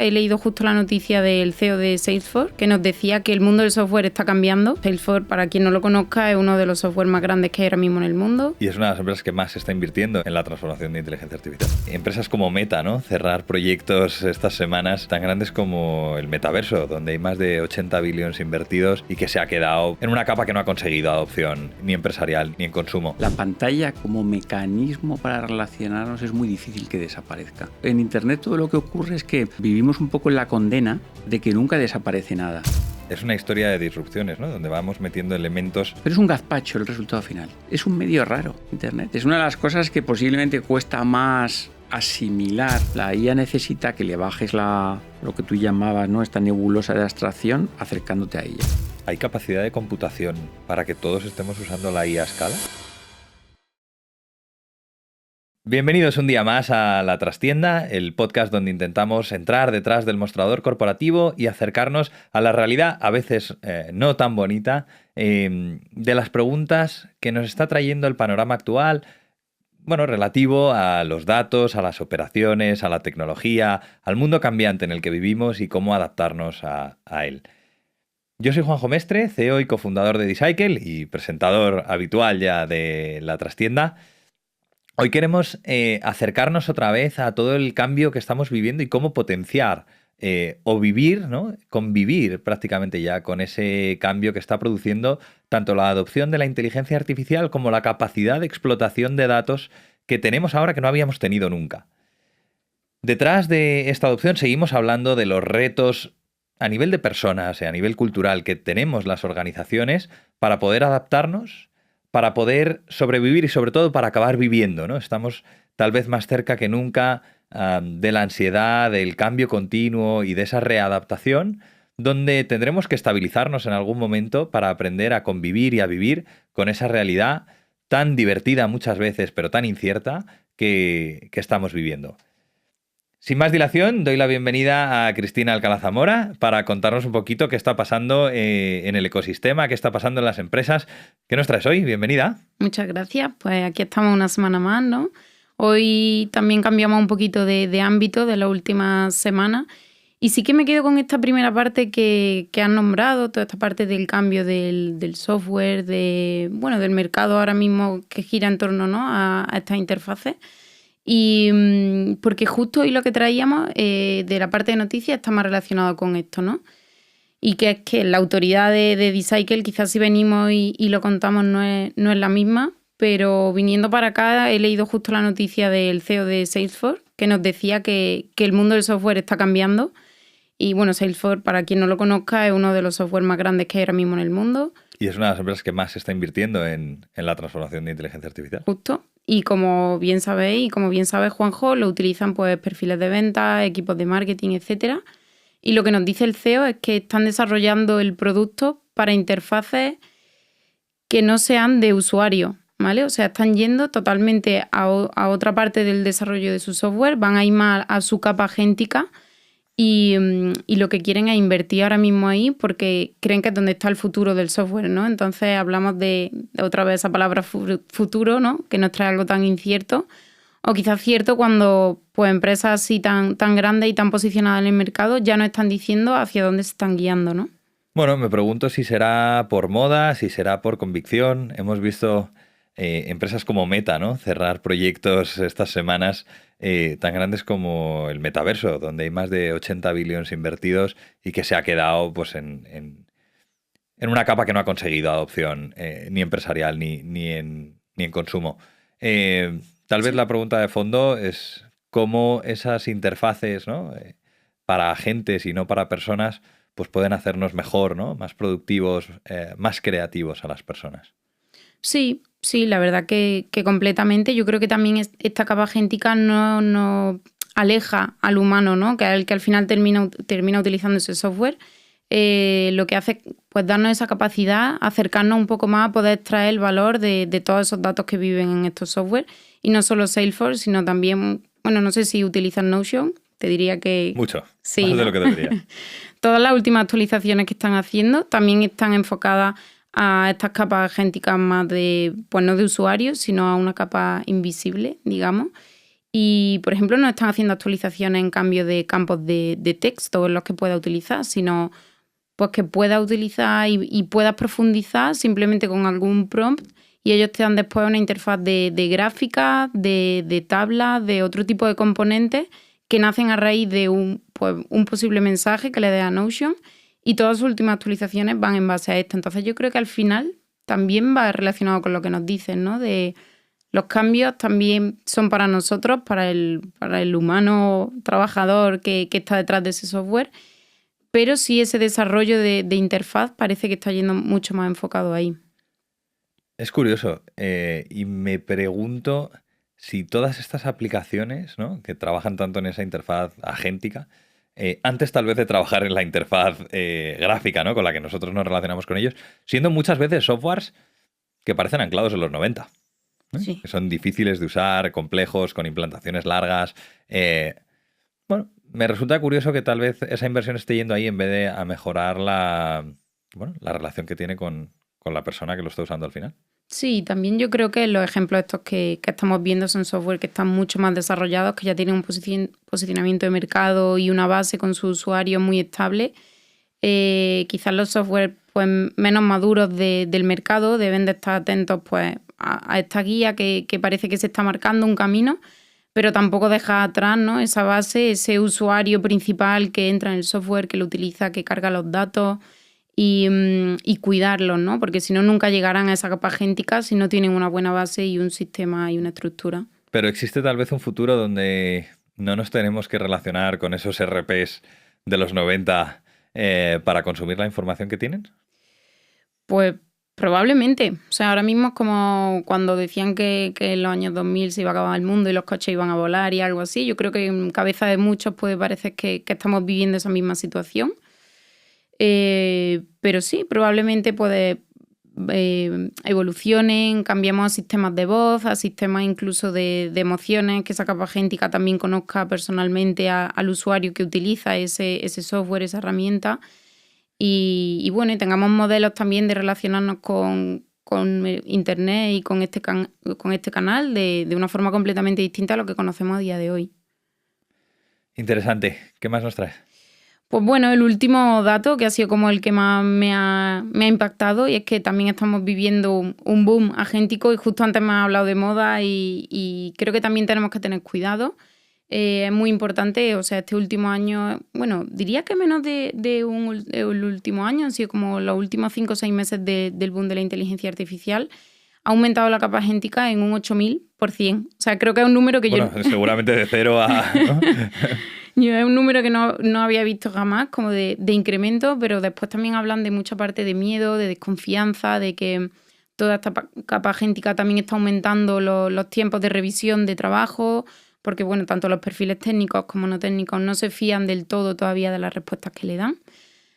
He leído justo la noticia del CEO de Salesforce que nos decía que el mundo del software está cambiando. Salesforce, para quien no lo conozca, es uno de los software más grandes que hay ahora mismo en el mundo. Y es una de las empresas que más se está invirtiendo en la transformación de inteligencia artificial. Empresas como Meta, ¿no? Cerrar proyectos estas semanas tan grandes como el metaverso, donde hay más de 80 billones invertidos y que se ha quedado en una capa que no ha conseguido adopción ni empresarial ni en consumo. La pantalla como mecanismo para relacionarnos es muy difícil que desaparezca. En Internet todo lo que ocurre es que vivimos un poco en la condena de que nunca desaparece nada. Es una historia de disrupciones, ¿no? Donde vamos metiendo elementos. Pero es un gazpacho el resultado final. Es un medio raro, Internet. Es una de las cosas que posiblemente cuesta más asimilar. La IA necesita que le bajes lo que tú llamabas, ¿no? Esta nebulosa de abstracción, acercándote a ella. ¿Hay capacidad de computación para que todos estemos usando la IA a escala? Bienvenidos un día más a La Trastienda, el podcast donde intentamos entrar detrás del mostrador corporativo y acercarnos a la realidad, a veces no tan bonita, de las preguntas que nos está trayendo el panorama actual, bueno, relativo a los datos, a las operaciones, a la tecnología, al mundo cambiante en el que vivimos y cómo adaptarnos a él. Yo soy Juanjo Mestre, CEO y cofundador de Decycle y presentador habitual ya de La Trastienda. Hoy queremos acercarnos otra vez a todo el cambio que estamos viviendo y cómo potenciar o vivir, ¿no? Convivir prácticamente ya con ese cambio que está produciendo tanto la adopción de la inteligencia artificial como la capacidad de explotación de datos que tenemos ahora que no habíamos tenido nunca. Detrás de esta adopción seguimos hablando de los retos a nivel de personas, a nivel cultural que tenemos las organizaciones para poder adaptarnos, para poder sobrevivir y sobre todo para acabar viviendo, ¿no? Estamos tal vez más cerca que nunca de la ansiedad, del cambio continuo y de esa readaptación, donde tendremos que estabilizarnos en algún momento para aprender a convivir y a vivir con esa realidad tan divertida muchas veces, pero tan incierta que estamos viviendo. Sin más dilación, doy la bienvenida a Cristina Alcalá Zamora para contarnos un poquito qué está pasando en el ecosistema, qué está pasando en las empresas. ¿Qué nos traes hoy? Bienvenida. Muchas gracias. Pues aquí estamos una semana más, ¿no? Hoy también cambiamos un poquito de ámbito de la última semana y sí que me quedo con esta primera parte que has nombrado, toda esta parte del cambio del software, del mercado ahora mismo que gira en torno, ¿no? a estas interfaces. Y porque justo hoy lo que traíamos de la parte de noticias está más relacionado con esto, ¿no? Y que es que la autoridad de Decycle, quizás si venimos y lo contamos no es la misma, pero viniendo para acá he leído justo la noticia del CEO de Salesforce que nos decía que el mundo del software está cambiando. Y bueno, Salesforce, para quien no lo conozca, es uno de los software más grandes que hay ahora mismo en el mundo. Y es una de las empresas que más se está invirtiendo en la transformación de inteligencia artificial. Justo. Y como bien sabéis, y como bien sabe Juanjo, lo utilizan pues perfiles de venta, equipos de marketing, etcétera. Y lo que nos dice el CEO es que están desarrollando el producto para interfaces que no sean de usuario, ¿vale? O sea, están yendo totalmente a otra parte del desarrollo de su software, van a ir más a su capa agéntica y lo que quieren es invertir ahora mismo ahí porque creen que es donde está el futuro del software, ¿no? Entonces hablamos de otra vez esa palabra futuro, ¿no? Que nos trae algo tan incierto o quizás cierto cuando pues empresas así tan grandes y tan posicionadas en el mercado ya nos están diciendo hacia dónde se están guiando, ¿no? Bueno, me pregunto si será por moda, si será por convicción. Hemos visto empresas como Meta, ¿no? Cerrar proyectos estas semanas tan grandes como el metaverso, donde hay más de 80 billones invertidos y que se ha quedado pues en una capa que no ha conseguido adopción ni empresarial ni en consumo. Tal vez la pregunta de fondo es cómo esas interfaces, ¿no? Para agentes y no para personas, pues pueden hacernos mejor, ¿no? Más productivos, más creativos a las personas. Sí, la verdad que completamente. Yo creo que también esta capa agéntica no aleja al humano, ¿no? Que es el que al final termina utilizando ese software. Lo que hace pues darnos esa capacidad, acercarnos un poco más a poder extraer el valor de todos esos datos que viven en estos software. Y no solo Salesforce, sino también, bueno, no sé si utilizan Notion, te diría que... Mucho, sí, más ¿no? de lo que debería. Todas las últimas actualizaciones que están haciendo también están enfocadas a estas capas agénticas más de, pues no de usuarios, sino a una capa invisible, digamos. Y, por ejemplo, no están haciendo actualizaciones en cambio de campos de texto en los que pueda utilizar, sino pues que puedas utilizar y puedas profundizar simplemente con algún prompt y ellos te dan después una interfaz de gráficas, de tablas, de otro tipo de componentes que nacen a raíz de un posible mensaje que le dé a Notion y todas sus últimas actualizaciones van en base a esto. Entonces yo creo que al final también va relacionado con lo que nos dicen, ¿no? De los cambios también son para nosotros, para el humano trabajador que está detrás de ese software, pero sí ese desarrollo de interfaz parece que está yendo mucho más enfocado ahí. Es curioso, y me pregunto si todas estas aplicaciones, ¿no?, que trabajan tanto en esa interfaz agéntica, antes tal vez de trabajar en la interfaz gráfica, ¿no?, con la que nosotros nos relacionamos con ellos, siendo muchas veces softwares que parecen anclados en los 90, Sí. que son difíciles de usar, complejos, con implantaciones largas. Bueno, me resulta curioso que tal vez esa inversión esté yendo ahí en vez de a mejorar la relación que tiene con la persona que lo está usando al final. Sí, también yo creo que los ejemplos estos que estamos viendo son software que están mucho más desarrollados, que ya tienen un posicionamiento de mercado y una base con su usuario muy estable. Quizás los software pues, menos maduros del mercado deben de estar atentos pues, a esta guía que parece que se está marcando un camino, pero tampoco deja atrás, ¿no?, esa base, ese usuario principal que entra en el software, que lo utiliza, que carga los datos y cuidarlos, ¿no? Porque si no, nunca llegarán a esa capa agéntica si no tienen una buena base y un sistema y una estructura. Pero existe tal vez un futuro donde no nos tenemos que relacionar con esos RPs de los 90 para consumir la información que tienen. Pues probablemente. O sea, ahora mismo es como cuando decían que en los años 2000 se iba a acabar el mundo y los coches iban a volar y algo así. Yo creo que en cabeza de muchos puede parecer que estamos viviendo esa misma situación. Pero sí, probablemente evolucionen, cambiemos a sistemas de voz, a sistemas incluso de emociones, que esa capa agéntica también conozca personalmente al usuario que utiliza ese software, esa herramienta. Y bueno, y tengamos modelos también de relacionarnos con Internet y con este canal de una forma completamente distinta a lo que conocemos a día de hoy. Interesante. ¿Qué más nos traes? Pues bueno, el último dato que ha sido como el que más me ha impactado y es que también estamos viviendo un boom agéntico y justo antes me has hablado de moda y creo que también tenemos que tener cuidado. Es muy importante, o sea, este último año, bueno, diría que menos el último año, han sido como los últimos 5 o 6 meses del boom de la inteligencia artificial, ha aumentado la capa agéntica en un 8000%. O sea, creo que es un número que seguramente de 0 a... ¿no? Yo es un número que no había visto jamás, como de incremento, pero después también hablan de mucha parte de miedo, de desconfianza, de que toda esta capa agéntica también está aumentando los tiempos de revisión de trabajo, porque bueno, tanto los perfiles técnicos como no técnicos no se fían del todo todavía de las respuestas que le dan.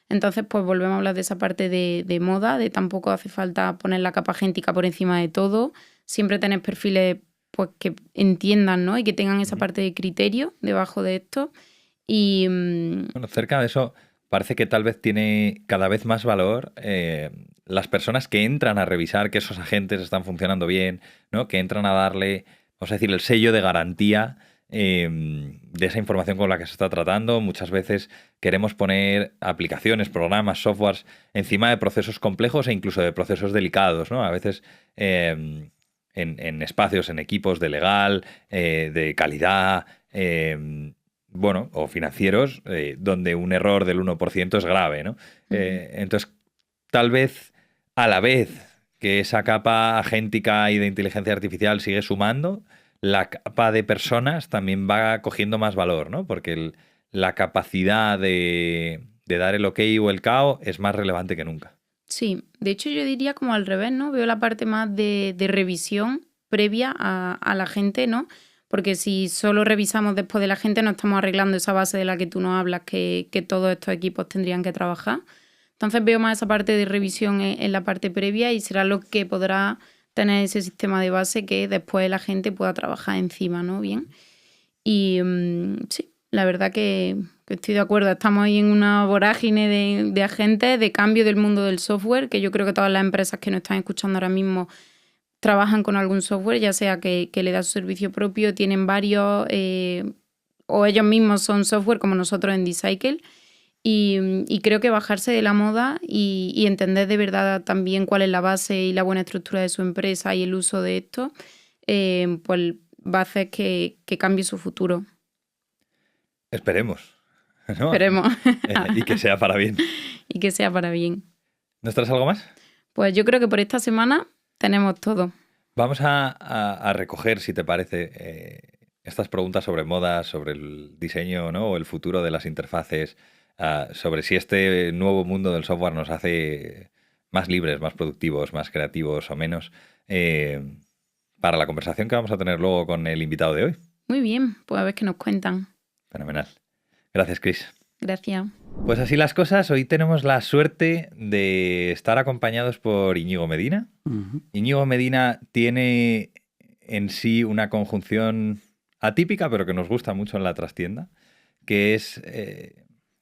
Entonces, pues volvemos a hablar de esa parte de moda, de tampoco hace falta poner la capa agéntica por encima de todo, siempre tener perfiles pues que entiendan, ¿no?, y que tengan esa parte de criterio debajo de esto. Y bueno, cerca de eso parece que tal vez tiene cada vez más valor las personas que entran a revisar que esos agentes están funcionando bien, ¿no?, que entran a darle, vamos a decir, el sello de garantía de esa información con la que se está tratando. Muchas veces queremos poner aplicaciones, programas, softwares encima de procesos complejos e incluso de procesos delicados, ¿no? A veces en espacios, en equipos de legal, de calidad, bueno, o financieros, donde un error del 1% es grave, ¿no? Entonces, tal vez a la vez que esa capa agéntica y de inteligencia artificial sigue sumando, la capa de personas también va cogiendo más valor, ¿no? Porque la capacidad de dar el ok o el KO es más relevante que nunca. Sí, de hecho yo diría como al revés, ¿no? Veo la parte más de revisión previa a la gente, ¿no? Porque si solo revisamos después de la gente no estamos arreglando esa base de la que tú nos hablas que todos estos equipos tendrían que trabajar. Entonces veo más esa parte de revisión en la parte previa y será lo que podrá tener ese sistema de base que después la gente pueda trabajar encima, ¿no? Bien. Y sí, la verdad que estoy de acuerdo. Estamos ahí en una vorágine de agentes, de cambio del mundo del software, que yo creo que todas las empresas que nos están escuchando ahora mismo trabajan con algún software, ya sea que le da su servicio propio, tienen varios, o ellos mismos son software como nosotros en Decycle. Y creo que bajarse de la moda y entender de verdad también cuál es la base y la buena estructura de su empresa y el uso de esto, pues va a hacer que cambie su futuro. Esperemos, ¿no? Esperemos. Y que sea para bien. Y que sea para bien. ¿Nos traes algo más? Pues yo creo que por esta semana tenemos todo. Vamos a recoger, si te parece, estas preguntas sobre moda, sobre el diseño, ¿no? O el futuro de las interfaces, sobre si este nuevo mundo del software nos hace más libres, más productivos, más creativos o menos, para la conversación que vamos a tener luego con el invitado de hoy. Muy bien, pues a ver qué nos cuentan. Fenomenal. Gracias, Chris. Gracias. Pues así las cosas, hoy tenemos la suerte de estar acompañados por Íñigo Medina. Uh-huh. Íñigo Medina tiene en sí una conjunción atípica, pero que nos gusta mucho en la trastienda, que es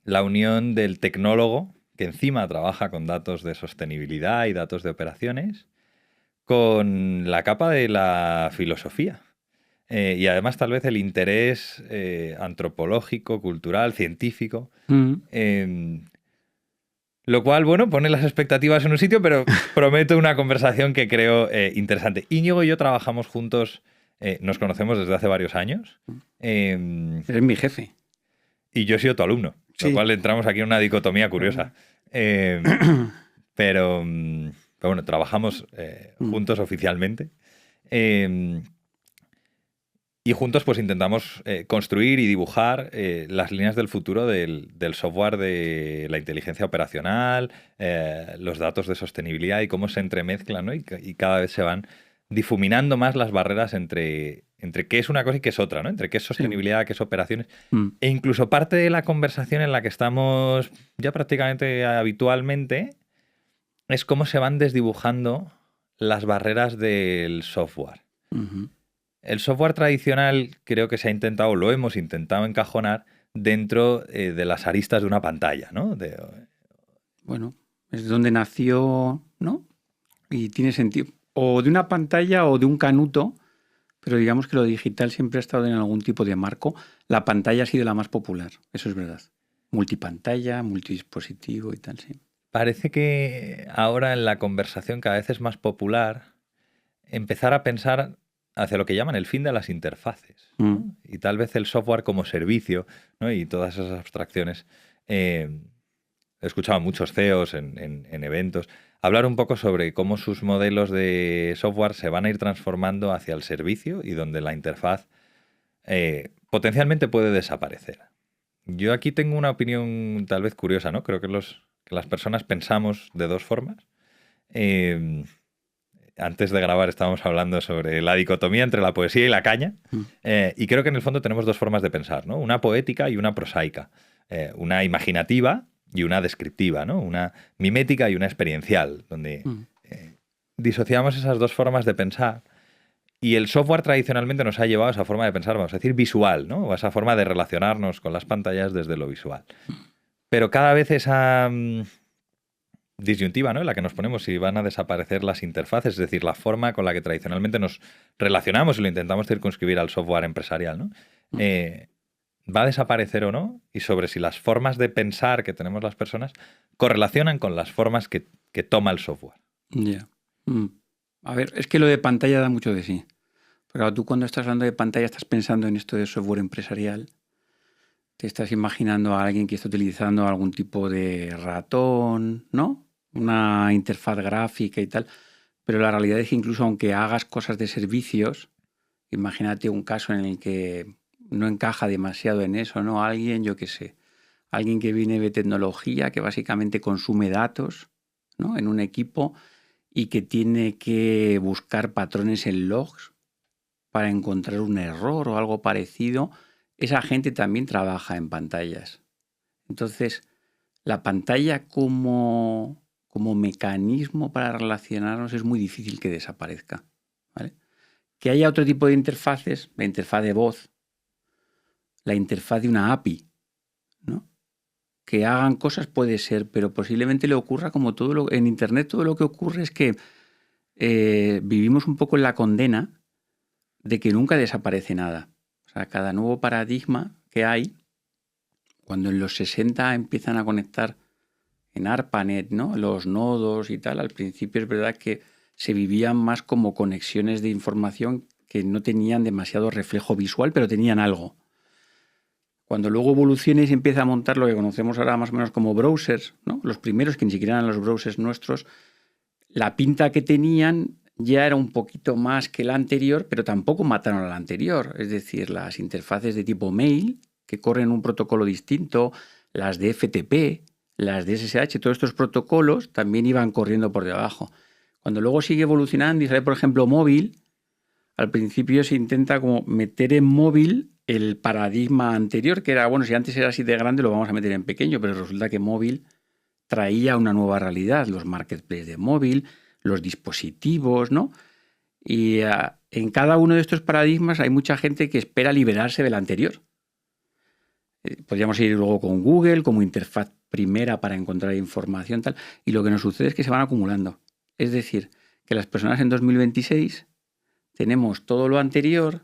la unión del tecnólogo, que encima trabaja con datos de sostenibilidad y datos de operaciones, con la capa de la filosofía. Y además tal vez el interés antropológico, cultural, científico. Lo cual, bueno, pone las expectativas en un sitio, pero prometo una conversación que creo interesante. Íñigo y yo trabajamos juntos, nos conocemos desde hace varios años. Eres mi jefe. Y yo he sido tu alumno, Sí. lo cual entramos aquí en una dicotomía curiosa. Pero bueno, trabajamos juntos oficialmente. Y juntos pues intentamos construir y dibujar las líneas del futuro del software de la inteligencia operacional, los datos de sostenibilidad y cómo se entremezclan, ¿no? Y cada vez se van difuminando más las barreras entre qué es una cosa y qué es otra, ¿no? Entre qué es sostenibilidad, qué es operaciones. E incluso parte de la conversación en la que estamos ya prácticamente habitualmente es cómo se van desdibujando las barreras del software. Uh-huh. El software tradicional creo que se ha intentado, lo hemos intentado encajonar dentro de las aristas de una pantalla, ¿no? Bueno, es donde nació, ¿no? Y tiene sentido. O de una pantalla o de un canuto, pero digamos que lo digital siempre ha estado en algún tipo de marco. La pantalla ha sido la más popular, eso es verdad. Multipantalla, multidispositivo y tal, sí. Parece que ahora en la conversación cada vez es más popular empezar a pensar hacia lo que llaman el fin de las interfaces, ¿no? Y tal vez el software como servicio, ¿no? Y todas esas abstracciones. He escuchado a muchos CEOs en eventos hablar un poco sobre cómo sus modelos de software se van a ir transformando hacia el servicio y donde la interfaz potencialmente puede desaparecer. Yo aquí tengo una opinión tal vez curiosa, ¿no? Creo que las personas pensamos de dos formas. Antes de grabar estábamos hablando sobre la dicotomía entre la poesía y la caña, y creo que en el fondo tenemos dos formas de pensar, ¿no? Una poética y una prosaica, una imaginativa y una descriptiva, ¿no? Una mimética y una experiencial, donde disociamos esas dos formas de pensar, y el software tradicionalmente nos ha llevado a esa forma de pensar, vamos a decir, visual, ¿no? O a esa forma de relacionarnos con las pantallas desde lo visual. Pero cada vez esa disyuntiva, ¿no? En la que nos ponemos si van a desaparecer las interfaces, es decir, la forma con la que tradicionalmente nos relacionamos y lo intentamos circunscribir al software empresarial, ¿no? ¿Va a desaparecer o no? Y sobre si las formas de pensar que tenemos las personas correlacionan con las formas que toma el software. Ya. A ver, es que lo de pantalla da mucho de sí. Pero claro, tú cuando estás hablando de pantalla estás pensando en esto de software empresarial. Te estás imaginando a alguien que está utilizando algún tipo de ratón, ¿no? Una interfaz gráfica y tal. Pero la realidad es que incluso aunque hagas cosas de servicios, imagínate un caso en el que no encaja demasiado en eso, ¿no? Alguien, yo qué sé, alguien que viene de tecnología, que básicamente consume datos, ¿no? En un equipo y que tiene que buscar patrones en logs para encontrar un error o algo parecido. Esa gente también trabaja en pantallas. Entonces, la pantalla como mecanismo para relacionarnos es muy difícil que desaparezca, ¿vale? Que haya otro tipo de interfaces, la interfaz de voz, la interfaz de una API, ¿no? Que hagan cosas puede ser, pero posiblemente le ocurra como en Internet todo lo que ocurre es que vivimos un poco en la condena de que nunca desaparece nada. O sea, cada nuevo paradigma que hay, cuando en los 60 empiezan a conectar en ARPANET, ¿no?, los nodos y tal, al principio es verdad que se vivían más como conexiones de información que no tenían demasiado reflejo visual, pero tenían algo. Cuando luego evoluciona y se empieza a montar lo que conocemos ahora más o menos como browsers, ¿no?, los primeros que ni siquiera eran los browsers nuestros, la pinta que tenían ya era un poquito más que la anterior, pero tampoco mataron a la anterior. Es decir, las interfaces de tipo mail, que corren un protocolo distinto, las de FTP, las de SSH, todos estos protocolos también iban corriendo por debajo. Cuando luego sigue evolucionando y sale, por ejemplo, móvil, al principio se intenta como meter en móvil el paradigma anterior, que era, bueno, si antes era así de grande lo vamos a meter en pequeño, pero resulta que móvil traía una nueva realidad, los marketplaces de móvil, los dispositivos, ¿no? Y en cada uno de estos paradigmas hay mucha gente que espera liberarse del anterior. Podríamos ir luego con Google como interfaz primera para encontrar información, tal, y lo que nos sucede es que se van acumulando. Es decir, que las personas en 2026 tenemos todo lo anterior.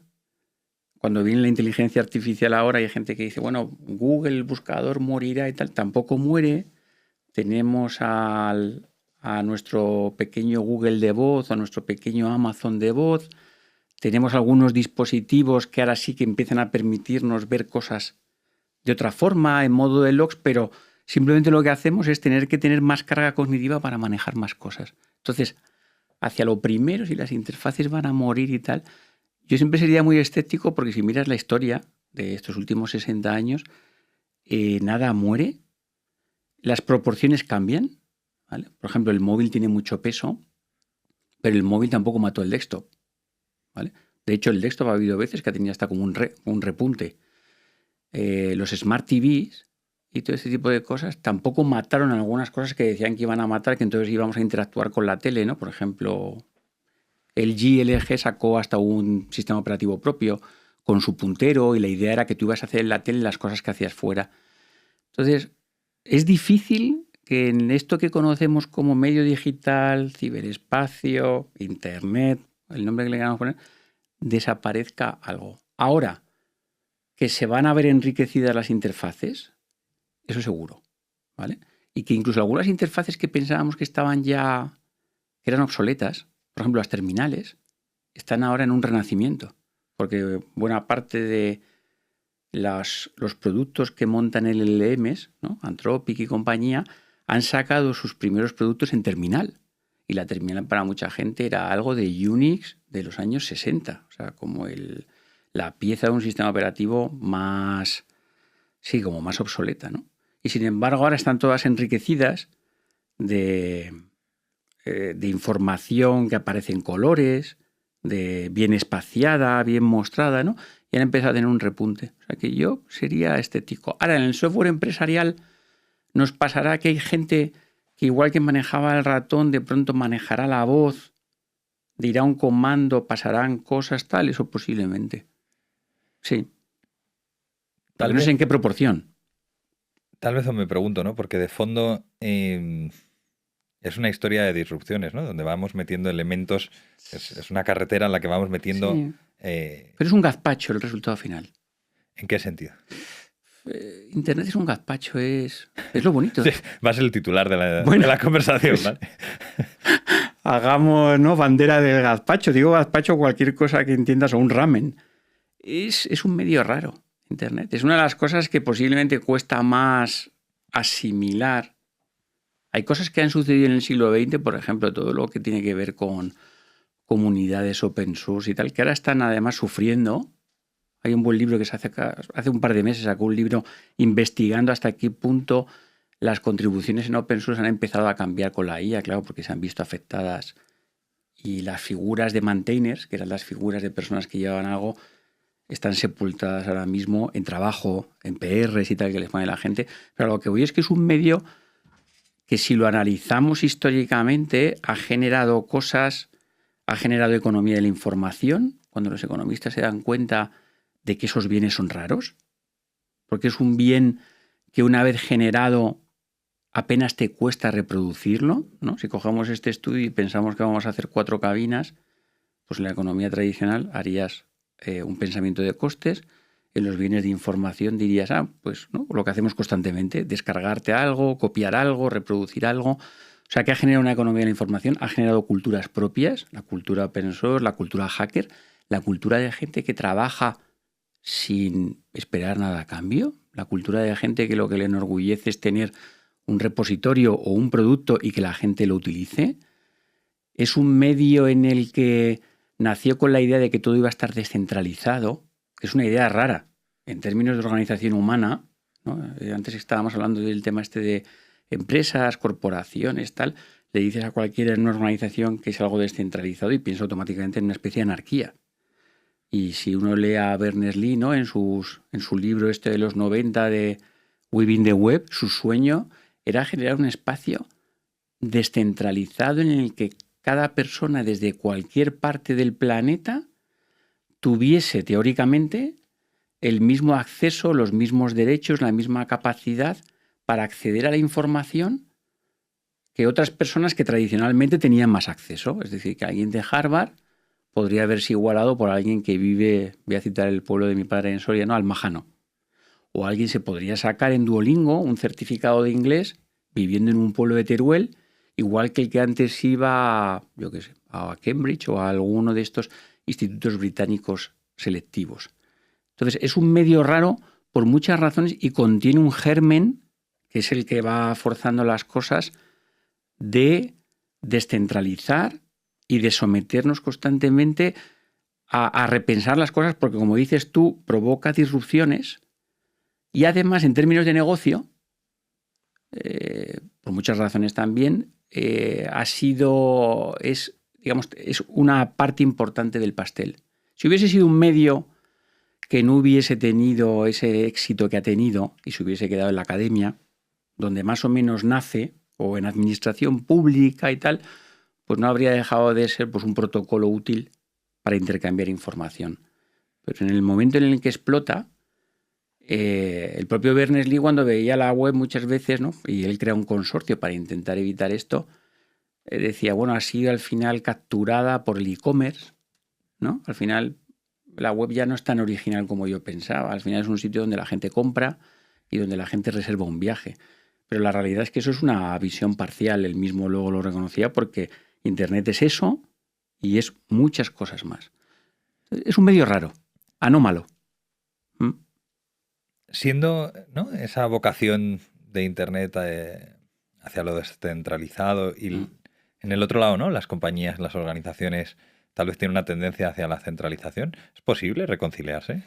Cuando viene la inteligencia artificial ahora hay gente que dice, bueno, Google, el buscador morirá y tal, tampoco muere. Tenemos a nuestro pequeño Google de voz, a nuestro pequeño Amazon de voz. Tenemos algunos dispositivos que ahora sí que empiezan a permitirnos ver cosas de otra forma, en modo de logs, pero simplemente lo que hacemos es tener que tener más carga cognitiva para manejar más cosas. Entonces, hacia lo primero, si las interfaces van a morir y tal, yo siempre sería muy escéptico porque si miras la historia de estos últimos 60 años, nada muere, las proporciones cambian, ¿vale? Por ejemplo, el móvil tiene mucho peso, pero el móvil tampoco mató el desktop, ¿vale? De hecho, el desktop ha habido veces que ha tenido hasta como un repunte. Los Smart TVs y todo este tipo de cosas tampoco mataron algunas cosas que decían que iban a matar, que entonces íbamos a interactuar con la tele, ¿no? Por ejemplo, LG sacó hasta un sistema operativo propio con su puntero y la idea era que tú ibas a hacer en la tele las cosas que hacías fuera. Entonces, es difícil que en esto que conocemos como medio digital, ciberespacio, internet, el nombre que le queramos poner, desaparezca algo. Ahora, que se van a ver enriquecidas las interfaces, eso seguro, ¿vale? Y que incluso algunas interfaces que pensábamos que estaban ya, que eran obsoletas, por ejemplo las terminales, están ahora en un renacimiento, porque buena parte de los productos que montan LLMs, ¿no?, Anthropic y compañía, han sacado sus primeros productos en terminal. Y la terminal para mucha gente era algo de Unix de los años 60, o sea, como la pieza de un sistema operativo más, sí, como más obsoleta, ¿no? Y sin embargo ahora están todas enriquecidas de información que aparece en colores, de bien espaciada, bien mostrada, ¿no? Y han empezado a tener un repunte. O sea que yo sería escéptico. Ahora, en el software empresarial nos pasará que hay gente que igual que manejaba el ratón, de pronto manejará la voz, dirá un comando, pasarán cosas tales o posiblemente. Sí. Tal vez no sé en qué proporción. Tal vez me pregunto, ¿no? Porque de fondo es una historia de disrupciones, ¿no? Donde vamos metiendo elementos, es una carretera en la que vamos metiendo... Sí. Pero es un gazpacho el resultado final. ¿En qué sentido? Internet es un gazpacho, es lo bonito. Sí, va a ser el titular de la conversación, ¿vale? Hagamos, ¿no?, bandera del gazpacho. Digo gazpacho cualquier cosa que entiendas, o un ramen. Es un medio raro, Internet. Es una de las cosas que posiblemente cuesta más asimilar. Hay cosas que han sucedido en el siglo XX, por ejemplo, todo lo que tiene que ver con comunidades open source y tal, que ahora están además sufriendo. Hay un buen libro que se hace un par de meses, sacó un libro investigando hasta qué punto las contribuciones en open source han empezado a cambiar con la IA, claro, porque se han visto afectadas. Y las figuras de maintainers, que eran las figuras de personas que llevaban algo, están sepultadas ahora mismo en trabajo, en PRs y tal, que les pone la gente. Pero lo que voy es que es un medio que, si lo analizamos históricamente, ha generado cosas, ha generado economía de la información, cuando los economistas se dan cuenta de que esos bienes son raros, porque es un bien que una vez generado apenas te cuesta reproducirlo, ¿no? Si cogemos este estudio y pensamos que vamos a hacer 4 cabinas, pues en la economía tradicional harías un pensamiento de costes. En los bienes de información dirías, pues ¿no? Lo que hacemos constantemente, descargarte algo, copiar algo, reproducir algo. O sea, ¿qué ha generado una economía de la información? Ha generado culturas propias, la cultura open source, la cultura hacker, la cultura de gente que trabaja sin esperar nada a cambio, la cultura de gente que lo que le enorgullece es tener un repositorio o un producto y que la gente lo utilice. Es un medio en el que nació con la idea de que todo iba a estar descentralizado, que es una idea rara en términos de organización humana, ¿no? Antes estábamos hablando del tema este de empresas, corporaciones, tal. Le dices a cualquiera en una organización que es algo descentralizado y piensa automáticamente en una especie de anarquía. Y si uno lee a Berners-Lee, ¿no? en su libro este de los 90 de Weaving the Web, su sueño era generar un espacio descentralizado en el que cada persona desde cualquier parte del planeta tuviese teóricamente el mismo acceso, los mismos derechos, la misma capacidad para acceder a la información que otras personas que tradicionalmente tenían más acceso. Es decir, que alguien de Harvard podría verse igualado por alguien que vive, voy a citar el pueblo de mi padre en Soria, ¿no? Almajano. O alguien se podría sacar en Duolingo un certificado de inglés viviendo en un pueblo de Teruel, igual que el que antes iba, yo qué sé, a Cambridge o a alguno de estos institutos británicos selectivos. Entonces, es un medio raro por muchas razones y contiene un germen, que es el que va forzando las cosas, de descentralizar y de someternos constantemente a repensar las cosas, porque como dices tú, provoca disrupciones y además en términos de negocio, por muchas razones también, es una parte importante del pastel. Si hubiese sido un medio que no hubiese tenido ese éxito que ha tenido y se hubiese quedado en la academia, donde más o menos nace, o en administración pública y tal, pues no habría dejado de ser pues, un protocolo útil para intercambiar información. Pero en el momento en el que explota, el propio Berners-Lee, cuando veía la web muchas veces, ¿no? Y él crea un consorcio para intentar evitar esto, decía, bueno, ha sido al final capturada por el e-commerce, ¿no? Al final la web ya no es tan original como yo pensaba. Al final es un sitio donde la gente compra y donde la gente reserva un viaje. Pero la realidad es que eso es una visión parcial. Él mismo luego lo reconocía porque Internet es eso y es muchas cosas más. Es un medio raro, anómalo. Siendo, ¿no?, esa vocación de Internet hacia lo descentralizado y en el otro lado, ¿no?, las compañías, las organizaciones tal vez tienen una tendencia hacia la centralización. ¿Es posible reconciliarse?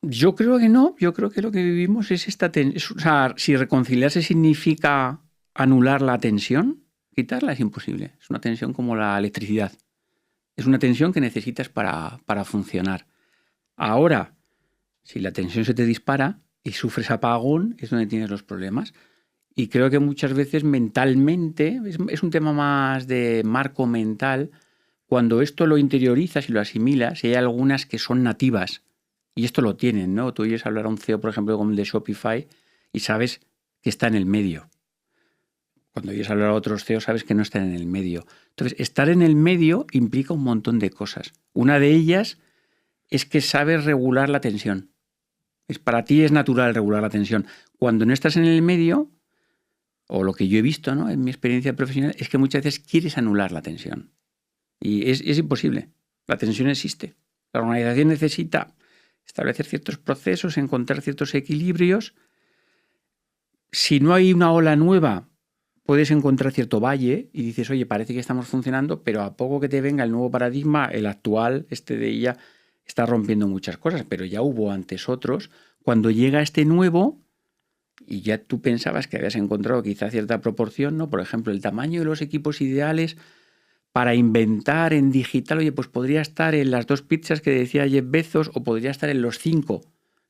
Yo creo que no. Yo creo que lo que vivimos es esta tensión. O sea, si reconciliarse significa anular la tensión, quitarla es imposible. Es una tensión como la electricidad. Es una tensión que necesitas para funcionar. Ahora, si la tensión se te dispara y sufres apagón, es donde tienes los problemas. Y creo que muchas veces mentalmente, es un tema más de marco mental, cuando esto lo interiorizas y lo asimilas, y hay algunas que son nativas, y esto lo tienen, ¿no? Tú oyes hablar a un CEO, por ejemplo, como el de Shopify, y sabes que está en el medio. Cuando oyes hablar a otros CEOs, sabes que no están en el medio. Entonces, estar en el medio implica un montón de cosas. Una de ellas es que sabes regular la tensión. Para ti es natural regular la tensión. Cuando no estás en el medio, o lo que yo he visto, ¿no?, en mi experiencia profesional, es que muchas veces quieres anular la tensión. Y es imposible. La tensión existe. La organización necesita establecer ciertos procesos, encontrar ciertos equilibrios. Si no hay una ola nueva, puedes encontrar cierto valle y dices, oye, parece que estamos funcionando, pero a poco que te venga el nuevo paradigma, el actual, de ella, está rompiendo muchas cosas, pero ya hubo antes otros. Cuando llega este nuevo, y ya tú pensabas que habías encontrado quizá cierta proporción, ¿no? Por ejemplo, el tamaño de los equipos ideales para inventar en digital, oye, pues podría estar en las 2 pizzas que decía Jeff Bezos, o podría estar en los 5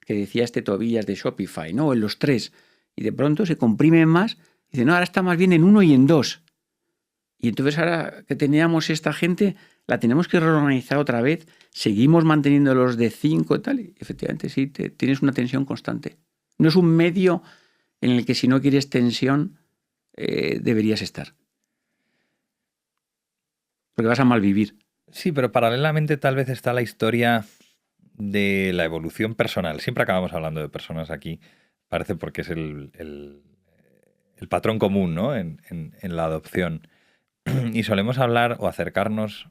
que decía Tobias de Shopify, ¿no? O en los 3. Y de pronto se comprimen más y dice, no, ahora está más bien en 1 y en 2. Y entonces ahora que teníamos esta gente, la tenemos que reorganizar otra vez, seguimos manteniendo los de 5 y tal, y efectivamente sí, tienes una tensión constante. No es un medio en el que si no quieres tensión, deberías estar. Porque vas a malvivir. Sí, pero paralelamente tal vez está la historia de la evolución personal. Siempre acabamos hablando de personas aquí, parece porque es el patrón común, ¿no? en la adopción. Y solemos hablar o acercarnos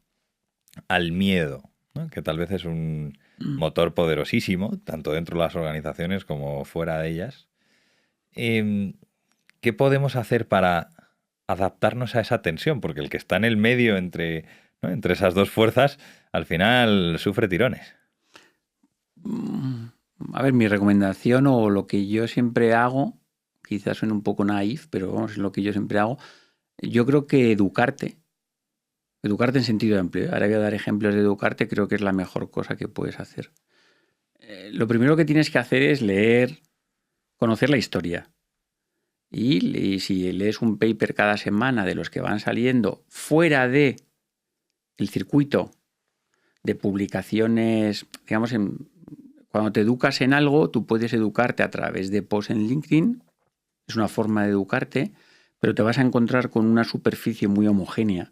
al miedo, ¿no? Que tal vez es un motor poderosísimo, tanto dentro de las organizaciones como fuera de ellas. ¿Qué podemos hacer para adaptarnos a esa tensión? Porque el que está en el medio entre esas dos fuerzas, al final sufre tirones. A ver, mi recomendación o lo que yo siempre hago, quizás suene un poco naif, pero vamos, es lo que yo siempre hago. Yo creo que educarte en sentido amplio. Ahora voy a dar ejemplos de educarte, creo que es la mejor cosa que puedes hacer. Lo primero que tienes que hacer es leer, conocer la historia. Y si lees un paper cada semana de los que van saliendo fuera de el circuito de publicaciones, digamos, cuando te educas en algo, tú puedes educarte a través de posts en LinkedIn, es una forma de educarte, pero te vas a encontrar con una superficie muy homogénea,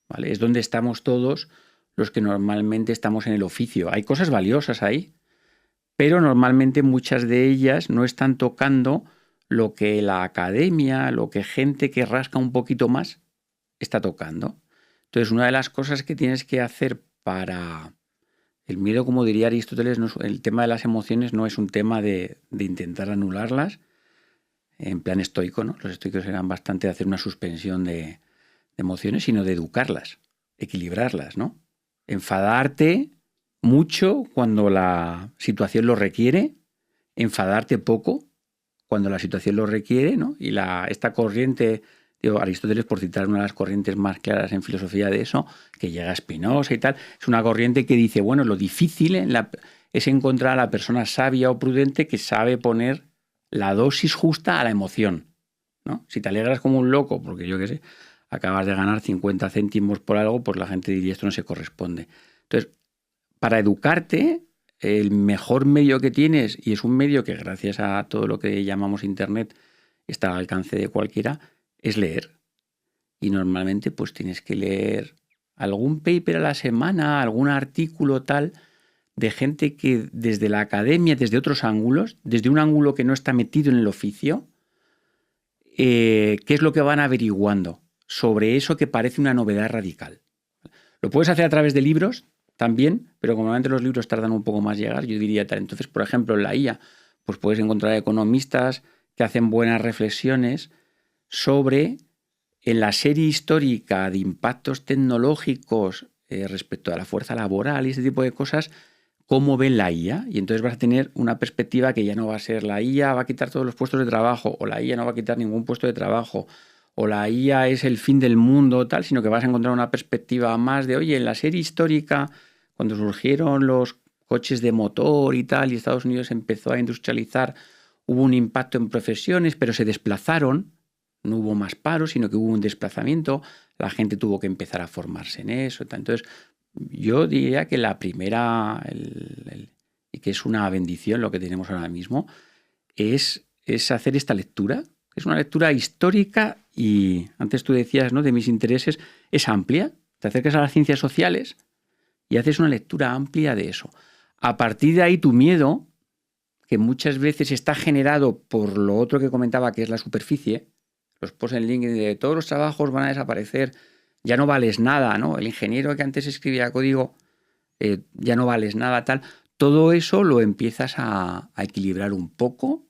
¿vale? Es donde estamos todos los que normalmente estamos en el oficio. Hay cosas valiosas ahí, pero normalmente muchas de ellas no están tocando lo que la academia, lo que gente que rasca un poquito más está tocando. Entonces, una de las cosas que tienes que hacer para el miedo, como diría Aristóteles, el tema de las emociones no es un tema de intentar anularlas en plan estoico, ¿no? Los estoicos eran bastante de hacer una suspensión de emociones, sino de educarlas, equilibrarlas, ¿no? Enfadarte mucho cuando la situación lo requiere, enfadarte poco cuando la situación lo requiere, ¿no? Y esta corriente, Aristóteles, por citar una de las corrientes más claras en filosofía de eso, que llega a Spinoza y tal, es una corriente que dice, bueno, lo difícil es encontrar a la persona sabia o prudente que sabe poner la dosis justa a la emoción, ¿no? Si te alegras como un loco, porque yo qué sé, acabas de ganar 50 céntimos por algo, pues la gente diría esto no se corresponde. Entonces, para educarte, el mejor medio que tienes, y es un medio que gracias a todo lo que llamamos Internet está al alcance de cualquiera, es leer. Y normalmente pues tienes que leer algún paper a la semana, algún artículo tal, de gente que desde la academia, desde otros ángulos, desde un ángulo que no está metido en el oficio, qué es lo que van averiguando sobre eso que parece una novedad radical. Lo puedes hacer a través de libros también, pero como normalmente los libros tardan un poco más llegar, yo diría tal. Entonces, por ejemplo, en la IA, pues puedes encontrar economistas que hacen buenas reflexiones sobre, en la serie histórica de impactos tecnológicos respecto a la fuerza laboral y ese tipo de cosas, cómo ven la IA. Y entonces vas a tener una perspectiva que ya no va a ser la IA va a quitar todos los puestos de trabajo, o la IA no va a quitar ningún puesto de trabajo, o la IA es el fin del mundo, tal, sino que vas a encontrar una perspectiva más de, oye, en la serie histórica, cuando surgieron los coches de motor y tal, y Estados Unidos empezó a industrializar, hubo un impacto en profesiones, pero se desplazaron, no hubo más paro, sino que hubo un desplazamiento, la gente tuvo que empezar a formarse en eso. Tal. Entonces, yo diría que la primera, y que es una bendición lo que tenemos ahora mismo, es hacer esta lectura. Es una lectura histórica y, antes tú decías, ¿no?, de mis intereses, es amplia. Te acercas a las ciencias sociales y haces una lectura amplia de eso. A partir de ahí tu miedo, que muchas veces está generado por lo otro que comentaba, que es la superficie, los posts en LinkedIn de todos los trabajos van a desaparecer, ya no vales nada, ¿no? El ingeniero que antes escribía código, ya no vales nada, tal. Todo eso lo empiezas a equilibrar un poco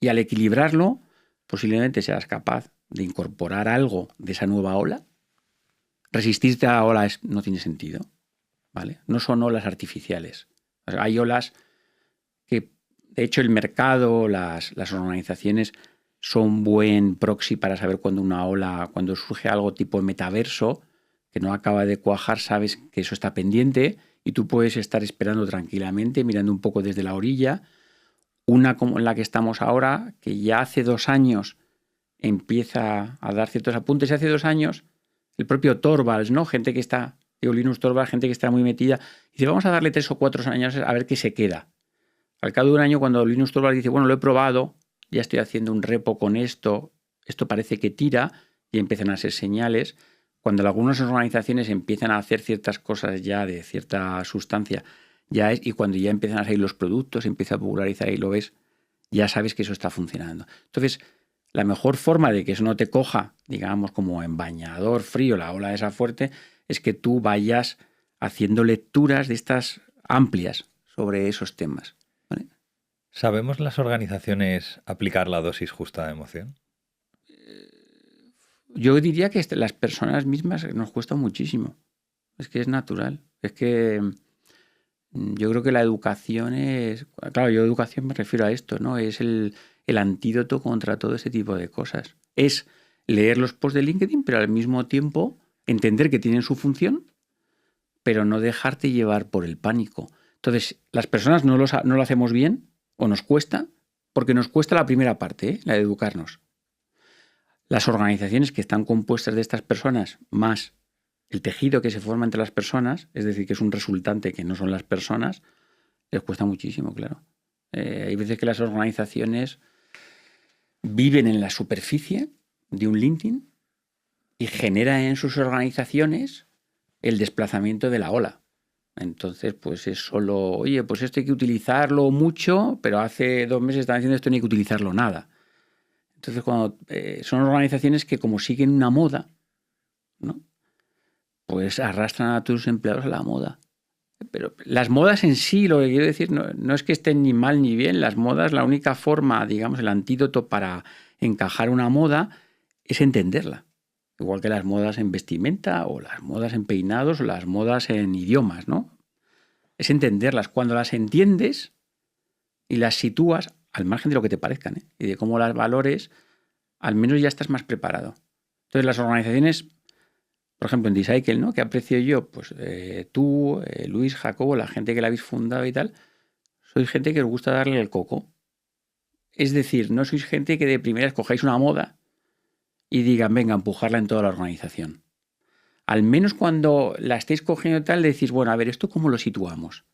y al equilibrarlo posiblemente seas capaz de incorporar algo de esa nueva ola. Resistirte a la ola no tiene sentido, ¿vale? No son olas artificiales. O sea, hay olas que, de hecho, el mercado, las organizaciones son buen proxy para saber cuando surge algo tipo metaverso, que no acaba de cuajar, sabes que eso está pendiente y tú puedes estar esperando tranquilamente, mirando un poco desde la orilla. Una como en la que estamos ahora, que ya hace 2 años empieza a dar ciertos apuntes, y hace 2 años el propio Torvalds, ¿no? Gente que está, Linus Torvalds, gente que está muy metida, dice, vamos a darle 3 o 4 años a ver qué se queda. Al cabo de un año, cuando Linus Torvalds dice, bueno, lo he probado, ya estoy haciendo un repo con esto esto parece que tira y empiezan a ser señales. Cuando algunas organizaciones empiezan a hacer ciertas cosas ya de cierta sustancia, y cuando ya empiezan a salir los productos, empieza a popularizar y lo ves, ya sabes que eso está funcionando. Entonces, la mejor forma de que eso no te coja, digamos, como en bañador frío, la ola esa fuerte, es que tú vayas haciendo lecturas de estas amplias sobre esos temas. ¿Vale? ¿Sabemos las organizaciones aplicar la dosis justa de emoción? Yo diría que las personas mismas nos cuesta muchísimo. Es que es natural. Es que yo creo que la educación es... Claro, yo educación me refiero a esto, ¿no? Es el antídoto contra todo ese tipo de cosas. Es leer los posts de LinkedIn, pero al mismo tiempo entender que tienen su función, pero no dejarte llevar por el pánico. Entonces, las personas no lo hacemos bien o nos cuesta, porque nos cuesta la primera parte, la de educarnos. Las organizaciones que están compuestas de estas personas, más el tejido que se forma entre las personas, es decir, que es un resultante que no son las personas, les cuesta muchísimo, claro. Hay veces que las organizaciones viven en la superficie de un LinkedIn y generan en sus organizaciones el desplazamiento de la ola. Entonces, pues es solo, oye, pues esto hay que utilizarlo mucho, pero hace 2 meses estaban diciendo esto no hay que utilizarlo nada. Entonces, cuando son organizaciones que como siguen una moda, ¿no? Pues arrastran a tus empleados a la moda. Pero las modas en sí, lo que quiero decir, no es que estén ni mal ni bien. Las modas, la única forma, digamos, el antídoto para encajar una moda es entenderla. Igual que las modas en vestimenta o las modas en peinados o las modas en idiomas, ¿no? Es entenderlas. Cuando las entiendes y las sitúas, al margen de lo que te parezcan, ¿eh? Y de cómo las valores, al menos ya estás más preparado. Entonces las organizaciones, por ejemplo en Decycle, ¿no? Que aprecio yo, pues tú, Luis, Jacobo, la gente que la habéis fundado y tal, sois gente que os gusta darle el coco. Es decir, no sois gente que de primera escojáis una moda y digan, venga, empujarla en toda la organización. Al menos cuando la estéis cogiendo tal, decís, bueno, a ver, ¿esto cómo lo situamos?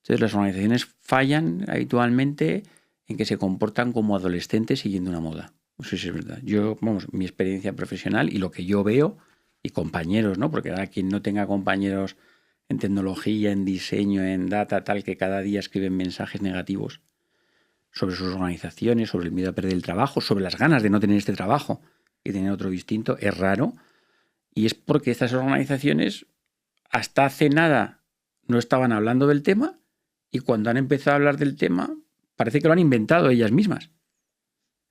Entonces las organizaciones fallan habitualmente en que se comportan como adolescentes siguiendo una moda. Eso sí es verdad. Yo, mi experiencia profesional y lo que yo veo, y compañeros, ¿no? Porque ahora quien no tenga compañeros en tecnología, en diseño, en data, tal, que cada día escriben mensajes negativos sobre sus organizaciones, sobre el miedo a perder el trabajo, sobre las ganas de no tener este trabajo y tener otro distinto, es raro. Y es porque estas organizaciones hasta hace nada no estaban hablando del tema y cuando han empezado a hablar del tema parece que lo han inventado ellas mismas.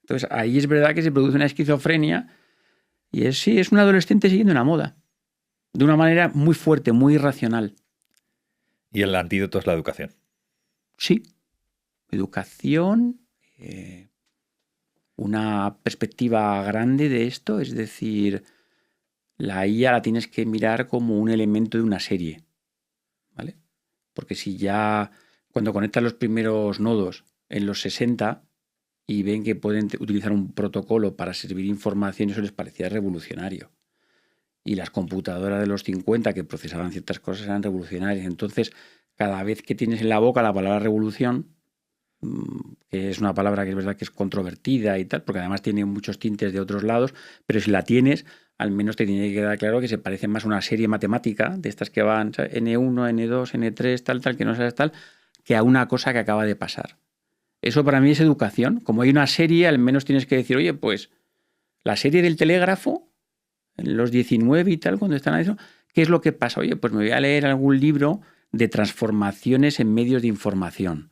Entonces ahí es verdad que se produce una esquizofrenia y es un adolescente siguiendo una moda de una manera muy fuerte, muy irracional. Y el antídoto es la educación. Sí, educación, una perspectiva grande de esto, es decir, la IA la tienes que mirar como un elemento de una serie, ¿vale? Porque si ya cuando conectan los primeros nodos en los 60 y ven que pueden utilizar un protocolo para servir información, eso les parecía revolucionario. Y las computadoras de los 50 que procesaban ciertas cosas eran revolucionarias. Entonces, cada vez que tienes en la boca la palabra revolución, que es una palabra que es verdad que es controvertida y tal, porque además tiene muchos tintes de otros lados, pero si la tienes, al menos te tiene que quedar claro que se parece más a una serie matemática, de estas que van N1, N2, N3, tal, que no sabes tal, que a una cosa que acaba de pasar. Eso para mí es educación. Como hay una serie, al menos tienes que decir, oye, pues la serie del telégrafo, en los 19 y tal, cuando están a eso, ¿qué es lo que pasa? Oye, pues me voy a leer algún libro de transformaciones en medios de información.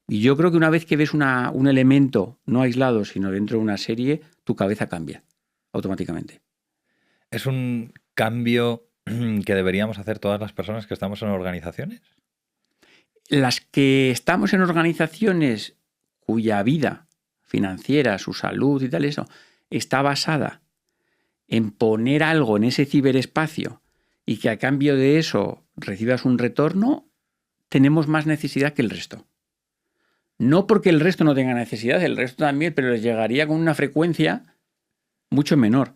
Y yo creo que una vez que ves un elemento no aislado, sino dentro de una serie, tu cabeza cambia automáticamente. ¿Es un cambio que deberíamos hacer todas las personas que estamos en organizaciones? Las que estamos en organizaciones cuya vida financiera, su salud y tal, eso, está basada en poner algo en ese ciberespacio y que a cambio de eso recibas un retorno, tenemos más necesidad que el resto. No porque el resto no tenga necesidad, el resto también, pero les llegaría con una frecuencia mucho menor,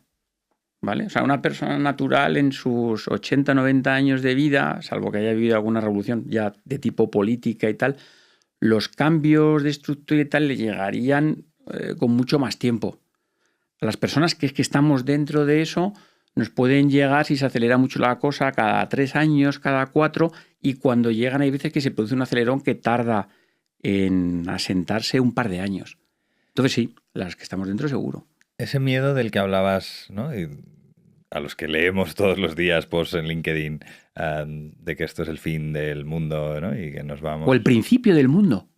¿vale? O sea, una persona natural en sus 80, 90 años de vida, salvo que haya vivido alguna revolución ya de tipo política y tal, los cambios de estructura y tal le llegarían con mucho más tiempo. A las personas que estamos dentro de eso nos pueden llegar, si se acelera mucho la cosa, cada 3 años, cada 4, y cuando llegan hay veces que se produce un acelerón que tarda en asentarse un par de años. Entonces sí, las que estamos dentro seguro. Ese miedo del que hablabas, ¿no? Y a los que leemos todos los días posts en LinkedIn de que esto es el fin del mundo, ¿no? Y que nos vamos... O el principio del mundo.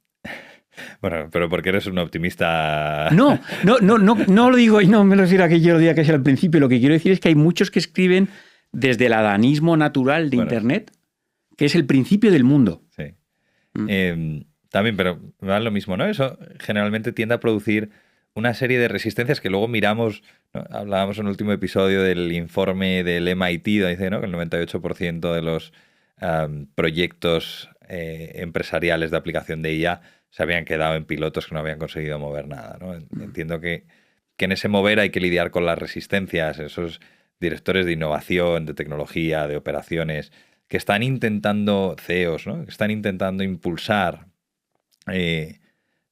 Bueno, pero porque eres un optimista... No lo digo, y no me refiero a que yo lo diga que sea al principio. Lo que quiero decir es que hay muchos que escriben desde el adanismo natural de Internet, que es el principio del mundo. Sí. También, pero me da lo mismo, ¿no? Eso generalmente tiende a producir una serie de resistencias que luego miramos, ¿no? Hablábamos en el último episodio del informe del MIT, donde dice, ¿no?, que el 98% de los proyectos empresariales de aplicación de IA se habían quedado en pilotos que no habían conseguido mover nada, ¿no? Entiendo que en ese mover hay que lidiar con las resistencias, esos directores de innovación, de tecnología, de operaciones, que están intentando, CEOs, ¿no?, que están intentando impulsar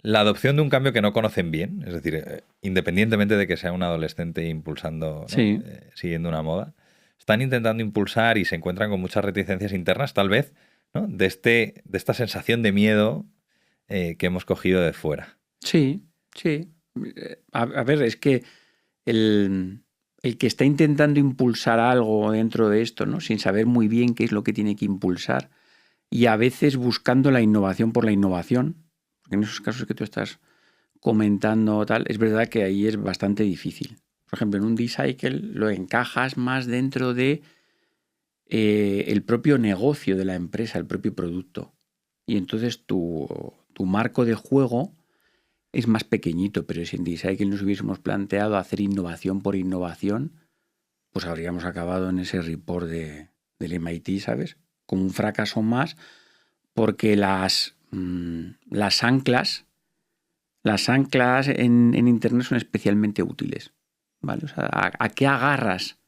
la adopción de un cambio que no conocen bien, es decir, independientemente de que sea un adolescente impulsando, ¿no?, Sí. Siguiendo una moda, están intentando impulsar y se encuentran con muchas reticencias internas, tal vez, ¿no?, de esta sensación de miedo que hemos cogido de fuera. Sí, sí. A ver, es que el que está intentando impulsar algo dentro de esto, ¿no?, sin saber muy bien qué es lo que tiene que impulsar, y a veces buscando la innovación por la innovación, porque en esos casos que tú estás comentando tal, es verdad que ahí es bastante difícil. Por ejemplo, en un D-Cycle lo encajas más dentro de el propio negocio de la empresa, el propio producto. Y entonces tu marco de juego es más pequeñito, pero si en D-Cycle nos hubiésemos planteado hacer innovación por innovación, pues habríamos acabado en ese report del MIT, ¿sabes? Como un fracaso más, porque las anclas en Internet son especialmente útiles, ¿vale? O sea, ¿a qué agarras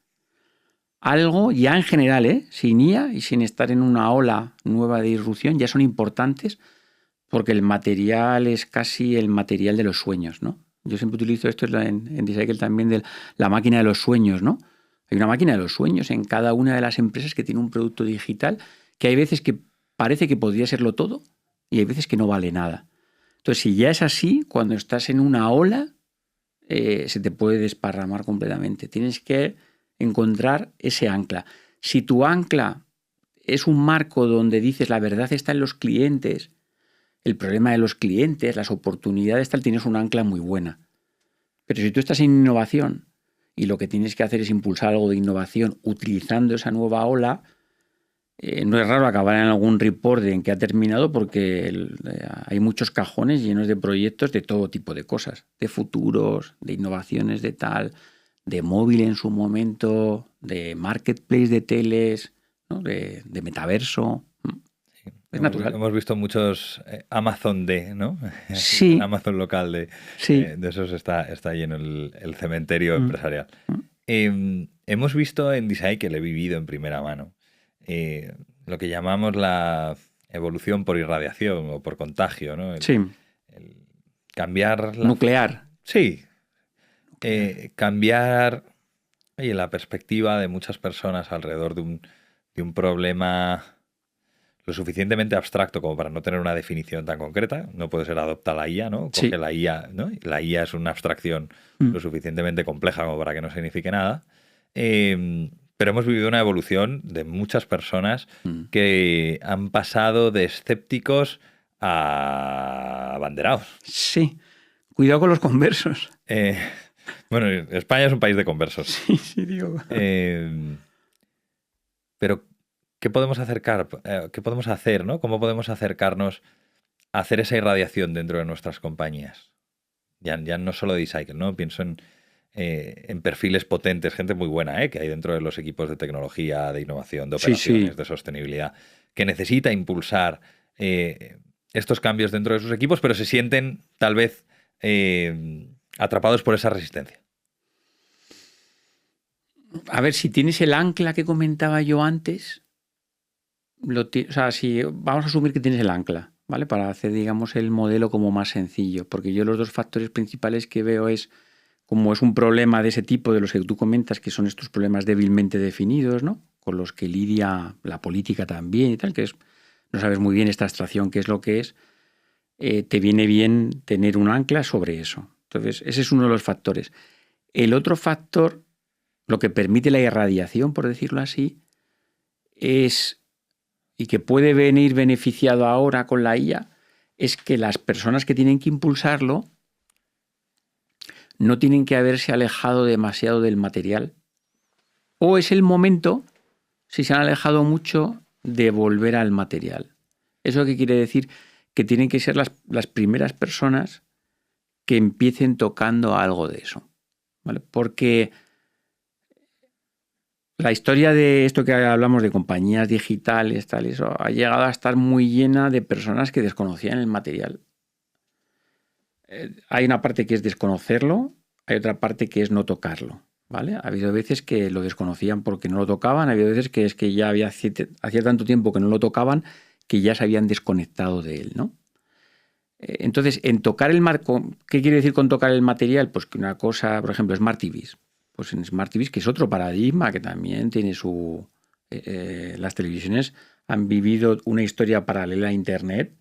algo ya en general, sin IA y sin estar en una ola nueva de disrupción? Ya son importantes porque el material es casi el material de los sueños, ¿no? Yo siempre utilizo esto en D-Cycle también de la máquina de los sueños, ¿no? Hay una máquina de los sueños en cada una de las empresas que tiene un producto digital, que hay veces que parece que podría serlo todo y hay veces que no vale nada. Entonces, si ya es así, cuando estás en una ola, se te puede desparramar completamente. Tienes que encontrar ese ancla. Si tu ancla es un marco donde dices la verdad está en los clientes, el problema de los clientes, las oportunidades, tal, tienes un ancla muy buena. Pero si tú estás en innovación y lo que tienes que hacer es impulsar algo de innovación utilizando esa nueva ola, no es raro acabar en algún report en que ha terminado porque hay muchos cajones llenos de proyectos de todo tipo de cosas, de futuros, de innovaciones de tal, de móvil en su momento, de marketplace de teles, ¿no?, de metaverso. Es natural. Hemos visto muchos Amazon ¿no? Sí. Amazon local de esos está lleno el cementerio empresarial. Hemos visto en D-Cycle, he vivido en primera mano, lo que llamamos la evolución por irradiación o por contagio, ¿no? El cambiar... Nuclear. Sí. Cambiar la perspectiva de muchas personas alrededor de un problema lo suficientemente abstracto como para no tener una definición tan concreta. No puede ser adopta la IA, ¿no? Coge la IA, ¿no? La IA es una abstracción lo suficientemente compleja como para que no signifique nada. Pero hemos vivido una evolución de muchas personas que han pasado de escépticos a abanderados. Sí. Cuidado con los conversos. Bueno, España es un país de conversos. Sí, digo. Pero, ¿qué podemos qué podemos hacer, ¿no? ¿Cómo podemos acercarnos a hacer esa irradiación dentro de nuestras compañías? Ya no solo de D-Cycle, ¿no? Pienso en perfiles potentes, gente muy buena, que hay dentro de los equipos de tecnología, de innovación, de operaciones, de sostenibilidad, que necesita impulsar estos cambios dentro de sus equipos, pero se sienten tal vez atrapados por esa resistencia. A ver, si tienes el ancla que comentaba yo antes, si vamos a asumir que tienes el ancla, ¿vale? Para hacer, digamos, el modelo como más sencillo, porque yo los dos factores principales que veo es como es un problema de ese tipo de los que tú comentas, que son estos problemas débilmente definidos, ¿no? Con los que lidia la política también y tal, que es, no sabes muy bien esta abstracción qué es lo que es, te viene bien tener un ancla sobre eso. Entonces, ese es uno de los factores. El otro factor, lo que permite la irradiación, por decirlo así, es, y que puede venir beneficiado ahora con la IA, es que las personas que tienen que impulsarlo no tienen que haberse alejado demasiado del material. O es el momento, si se han alejado mucho, de volver al material. ¿Eso qué quiere decir? Que tienen que ser las primeras personas que empiecen tocando algo de eso, ¿vale? Porque la historia de esto que hablamos de compañías digitales, tal, eso ha llegado a estar muy llena de personas que desconocían el material. Hay una parte que es desconocerlo, hay otra parte que es no tocarlo, ¿vale? Ha habido veces que lo desconocían porque no lo tocaban, ha habido veces que es que ya hacía tanto tiempo que no lo tocaban que ya se habían desconectado de él, ¿no? Entonces, en tocar el marco, ¿qué quiere decir con tocar el material? Pues que una cosa, por ejemplo, Smart TVs. Pues en Smart TVs, que es otro paradigma que también tiene su... las televisiones han vivido una historia paralela a Internet,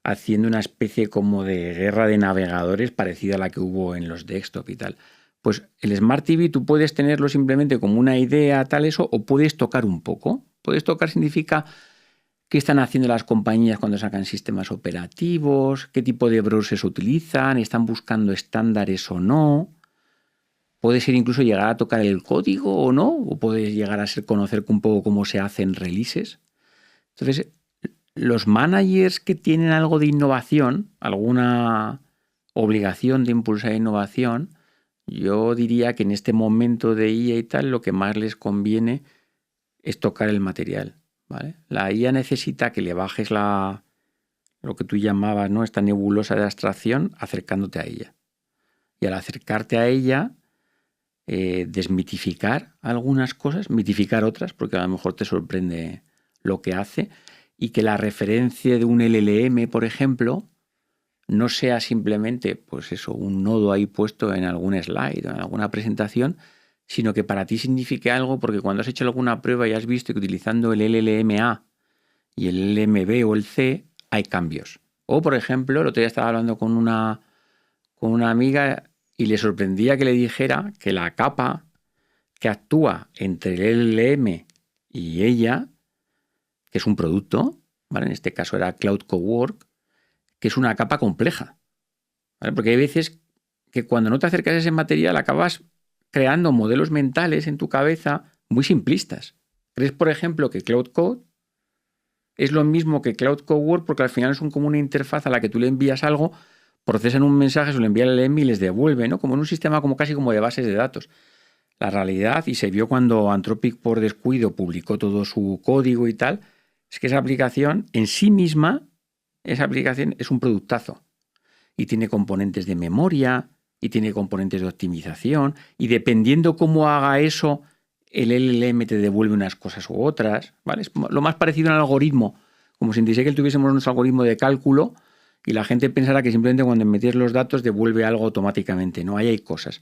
haciendo una especie como de guerra de navegadores parecida a la que hubo en los desktop y tal. Pues el Smart TV tú puedes tenerlo simplemente como una idea, tal eso, o puedes tocar un poco. Puedes tocar significa qué están haciendo las compañías cuando sacan sistemas operativos, qué tipo de browsers utilizan, están buscando estándares o no. Puede ser incluso llegar a tocar el código o no, o puedes llegar a conocer un poco cómo se hacen releases. Entonces, los managers que tienen algo de innovación, alguna obligación de impulsar innovación, yo diría que en este momento de IA y tal, lo que más les conviene es tocar el material, ¿vale? La IA necesita que le bajes lo que tú llamabas, ¿no? Esta nebulosa de abstracción, acercándote a ella. Y al acercarte a ella, desmitificar algunas cosas, mitificar otras, porque a lo mejor te sorprende lo que hace, y que la referencia de un LLM, por ejemplo, no sea simplemente, pues eso, un nodo ahí puesto en algún slide o en alguna presentación, sino que para ti signifique algo, porque cuando has hecho alguna prueba y has visto que utilizando el LLM-A y el LLM-B o el C hay cambios. O, por ejemplo, el otro día estaba hablando con una amiga y le sorprendía que le dijera que la capa que actúa entre el LLM y ella, que es un producto, ¿vale? En este caso era Cloud Cowork, que es una capa compleja, ¿vale? Porque hay veces que cuando no te acercas a ese material acabas creando modelos mentales en tu cabeza muy simplistas. ¿Crees, por ejemplo, que Cloud Code es lo mismo que Cloud Cowork? Porque al final es como una interfaz a la que tú le envías algo, procesan un mensaje, se lo envía al LM y les devuelve, ¿no? Como en un sistema como casi como de bases de datos. La realidad, y se vio cuando Anthropic por descuido publicó todo su código y tal, es que esa aplicación en sí misma, esa aplicación es un productazo. Y tiene componentes de memoria, y tiene componentes de optimización, y dependiendo cómo haga eso, el LLM te devuelve unas cosas u otras, ¿vale? Es lo más parecido a un algoritmo, como si en Disney tuviésemos nuestro algoritmo de cálculo y la gente pensara que simplemente cuando metes los datos devuelve algo automáticamente, ¿no? Ahí hay cosas.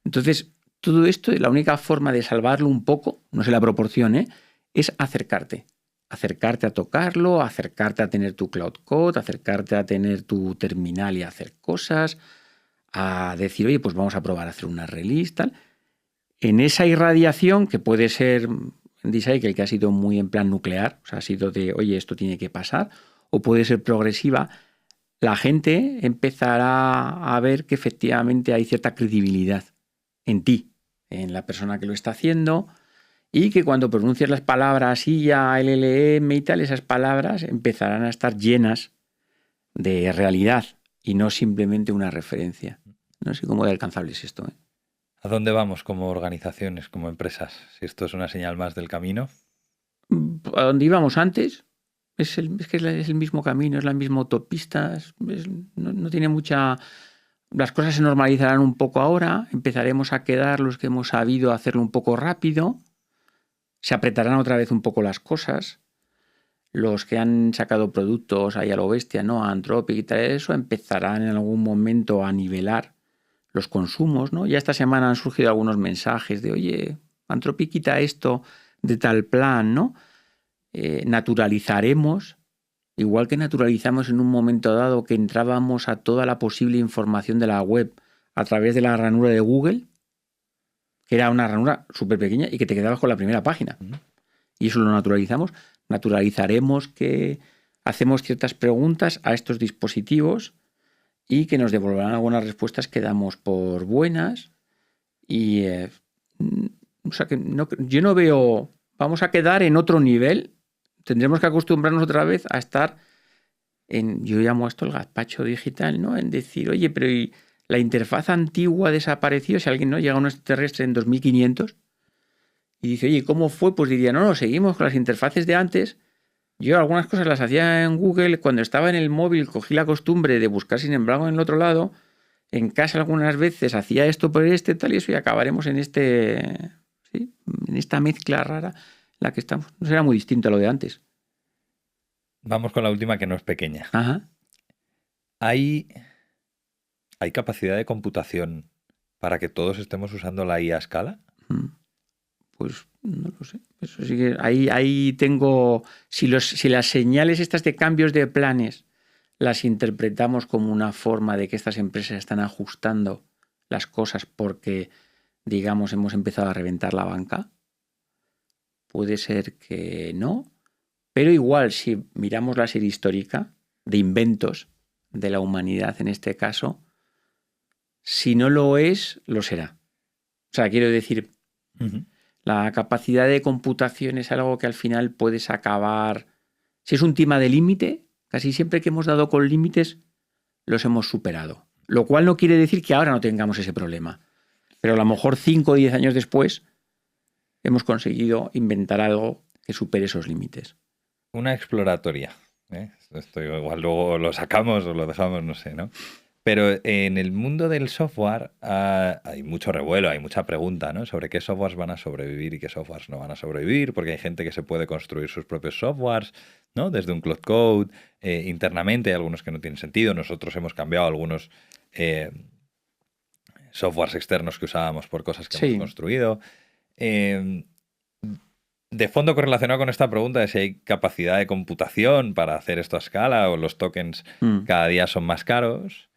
Entonces, todo esto, la única forma de salvarlo un poco, no sé la proporción, es acercarte a tocarlo, acercarte a tener tu Cloud Code, acercarte a tener tu terminal y hacer cosas, a decir, oye, pues vamos a probar a hacer una release, tal. En esa irradiación, que puede ser en D-Cycle, que ha sido muy en plan nuclear, o sea, ha sido de, oye, esto tiene que pasar, o puede ser progresiva, la gente empezará a ver que efectivamente hay cierta credibilidad en ti, en la persona que lo está haciendo, y que cuando pronuncias las palabras IA, LLM y tal, esas palabras empezarán a estar llenas de realidad y no simplemente una referencia. No sé cómo de alcanzable es esto, ¿eh? ¿A dónde vamos como organizaciones, como empresas? Si esto es una señal más del camino. ¿A dónde íbamos antes? Es el mismo camino, es la misma autopista, no tiene mucha... Las cosas se normalizarán un poco ahora, empezaremos a quedar los que hemos sabido hacerlo un poco rápido, se apretarán otra vez un poco las cosas, los que han sacado productos ahí a lo bestia, ¿no? A Anthropic y tal eso, empezarán en algún momento a nivelar los consumos, ¿no? Ya esta semana han surgido algunos mensajes de, oye, Anthropic quita esto de tal plan, ¿no? Naturalizaremos, igual que naturalizamos en un momento dado que entrábamos a toda la posible información de la web a través de la ranura de Google, que era una ranura súper pequeña y que te quedabas con la primera página. Y eso lo naturalizamos. Naturalizaremos que hacemos ciertas preguntas a estos dispositivos y que nos devolverán algunas respuestas que damos por buenas. Y o sea que yo no veo... Vamos a quedar en otro nivel. Tendremos que acostumbrarnos otra vez a estar en... Yo llamo esto el gazpacho digital, ¿no? En decir, oye, pero ¿y la interfaz antigua desapareció? Si alguien no llega a un extraterrestre en 2500 y dice, oye, ¿cómo fue? Pues diría, no, seguimos con las interfaces de antes. Yo algunas cosas las hacía en Google. Cuando estaba en el móvil cogí la costumbre de buscar, sin embargo, en el otro lado. En casa algunas veces hacía esto por tal y eso, y acabaremos en ¿sí? En esta mezcla rara en la que estamos. No será muy distinto a lo de antes. Vamos con la última, que no es pequeña. Ajá. ¿Hay capacidad de computación para que todos estemos usando la IA a escala? Pues no lo sé. Eso sí que ahí tengo... Si las señales estas de cambios de planes las interpretamos como una forma de que estas empresas están ajustando las cosas porque, digamos, hemos empezado a reventar la banca, puede ser que no. Pero igual, si miramos la serie histórica de inventos de la humanidad en este caso, si no lo es, lo será. O sea, quiero decir... La capacidad de computación es algo que al final puedes acabar... Si es un tema de límite, casi siempre que hemos dado con límites los hemos superado. Lo cual no quiere decir que ahora no tengamos ese problema. Pero a lo mejor 5 o 10 años después hemos conseguido inventar algo que supere esos límites. Una exploratoria. Esto igual luego lo sacamos o lo dejamos, no sé, ¿no? Pero en el mundo del software hay mucho revuelo, hay mucha pregunta, ¿no? Sobre qué softwares van a sobrevivir y qué softwares no van a sobrevivir, porque hay gente que se puede construir sus propios softwares, ¿no? Desde un Cloud Code, internamente hay algunos que no tienen sentido. Nosotros hemos cambiado algunos softwares externos que usábamos por cosas que hemos construido. De fondo, correlacionado con esta pregunta de si hay capacidad de computación para hacer esto a escala o los tokens cada día son más caros.